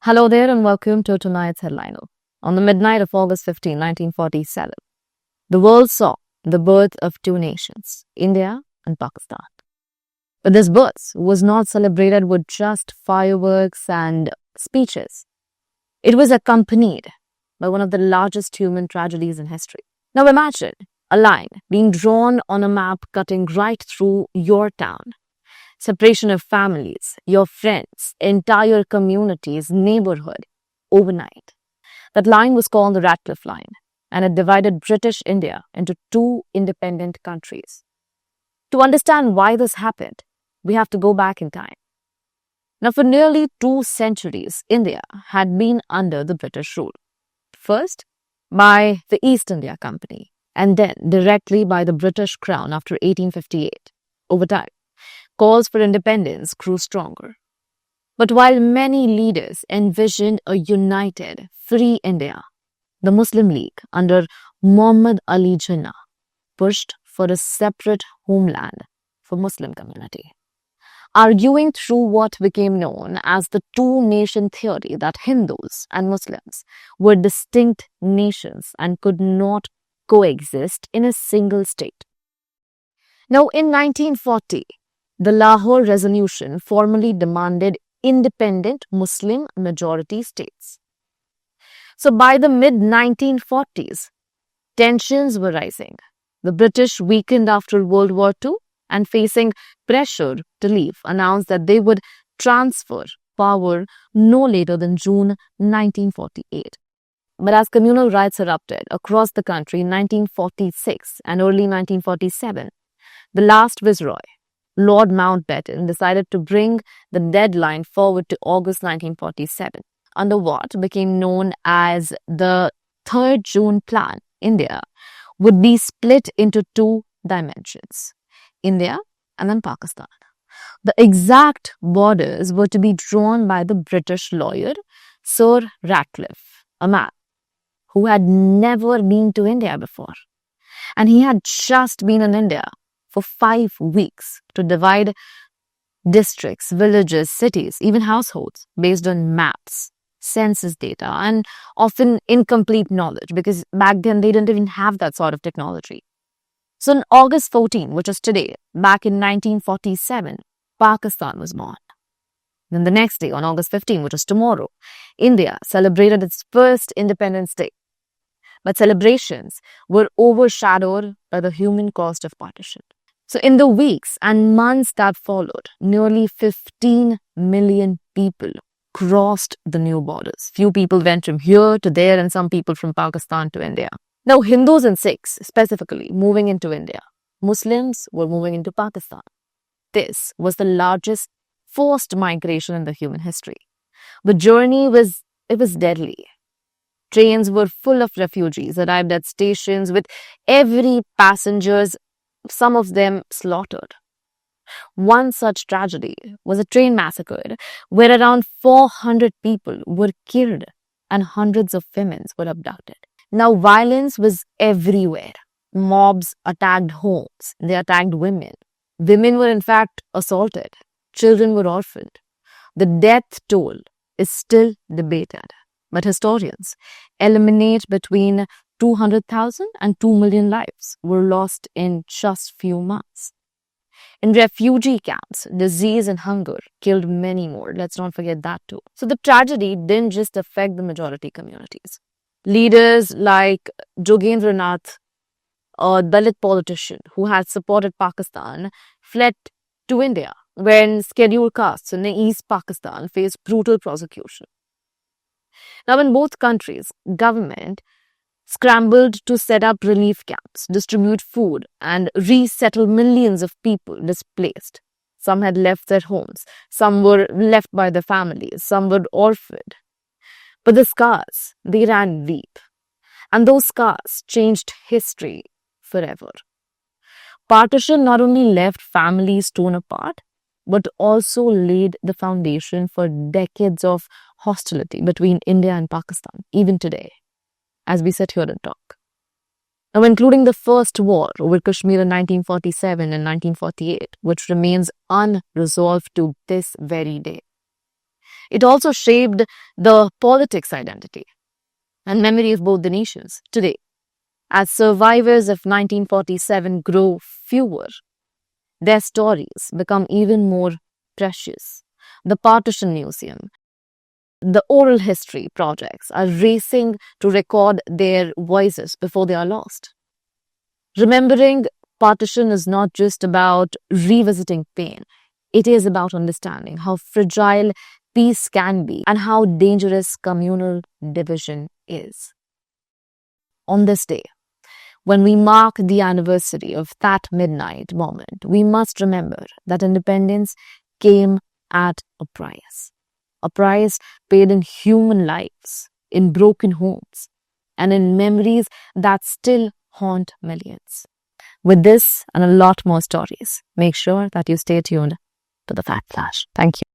Hello there and welcome to tonight's headliner. On the midnight of August 15, 1947, the world saw the birth of two nations, India and Pakistan. But this birth was not celebrated with just fireworks and speeches. It was accompanied by one of the largest human tragedies in history. Now imagine a line being drawn on a map cutting right through your town. Separation of families, your friends, entire communities, neighborhood, overnight. That line was called the Radcliffe Line, and it divided British India into two independent countries. To understand why this happened, we have to go back in time. Now, for nearly 2 centuries, India had been under the British rule. First, by the East India Company, and then directly by the British Crown after 1858. Over time, calls for independence grew stronger. But while many leaders envisioned a united, free India, the Muslim League under Muhammad Ali Jinnah pushed for a separate homeland for Muslim community, arguing through what became known as the two-nation theory that Hindus and Muslims were distinct nations and could not coexist in a single state. Now, in 1940, the Lahore Resolution formally demanded independent Muslim majority states. So by the mid-1940s, tensions were rising. The British, weakened after World War II and facing pressure to leave, announced that they would transfer power no later than June 1948. But as communal riots erupted across the country in 1946 and early 1947, the last Viceroy, Lord Mountbatten, decided to bring the deadline forward to August 1947 under what became known as the 3rd June Plan. India would be split into two dimensions, India and then Pakistan. The exact borders were to be drawn by the British lawyer Sir Radcliffe, a man who had never been to India before. And he had just been in India for 5 weeks to divide districts, villages, cities, even households based on maps, census data, and often incomplete knowledge because back then they didn't even have that sort of technology. So on August 14, which is today, back in 1947, Pakistan was born. Then the next day, on August 15, which is tomorrow, India celebrated its first Independence Day. But celebrations were overshadowed by the human cost of partition. So in the weeks and months that followed, nearly 15 million people crossed the new borders. Few people went from here to there and some people from Pakistan to India. Now Hindus and Sikhs specifically moving into India. Muslims were moving into Pakistan. This was the largest forced migration in the human history. The journey was deadly. Trains were full of refugees, arrived at stations with every passengers, some of them slaughtered. One such tragedy was a train massacre where around 400 people were killed and hundreds of women were abducted. Now violence was everywhere. Mobs attacked homes. They attacked women. Women were in fact assaulted. Children were orphaned. The death toll is still debated, but historians eliminate between 200,000 and 2 million lives were lost in just few months. In refugee camps, disease and hunger killed many more. Let's not forget that too. So the tragedy didn't just affect the majority communities. Leaders like Jogendra Nath, a Dalit politician who had supported Pakistan, fled to India when scheduled castes in East Pakistan faced brutal prosecution. Now in both countries, government scrambled to set up relief camps, distribute food, and resettle millions of people displaced. Some had left their homes, some were left by their families, some were orphaned. But the scars, they ran deep. And those scars changed history forever. Partition not only left families torn apart, but also laid the foundation for decades of hostility between India and Pakistan, even today, as we sit here and talk. Now, including the first war over Kashmir in 1947 and 1948, which remains unresolved to this very day. It also shaped the politics identity and memory of both the nations. Today, as survivors of 1947 grow fewer, their stories become even more precious. The Partition Museum, the oral history projects are racing to record their voices before they are lost. Remembering partition is not just about revisiting pain, it is about understanding how fragile peace can be and how dangerous communal division is. On this day, when we mark the anniversary of that midnight moment, we must remember that independence came at a price paid in human lives, in broken homes, and in memories that still haunt millions. With this and a lot more stories, make sure that you stay tuned to the Fact Flash. Thank you.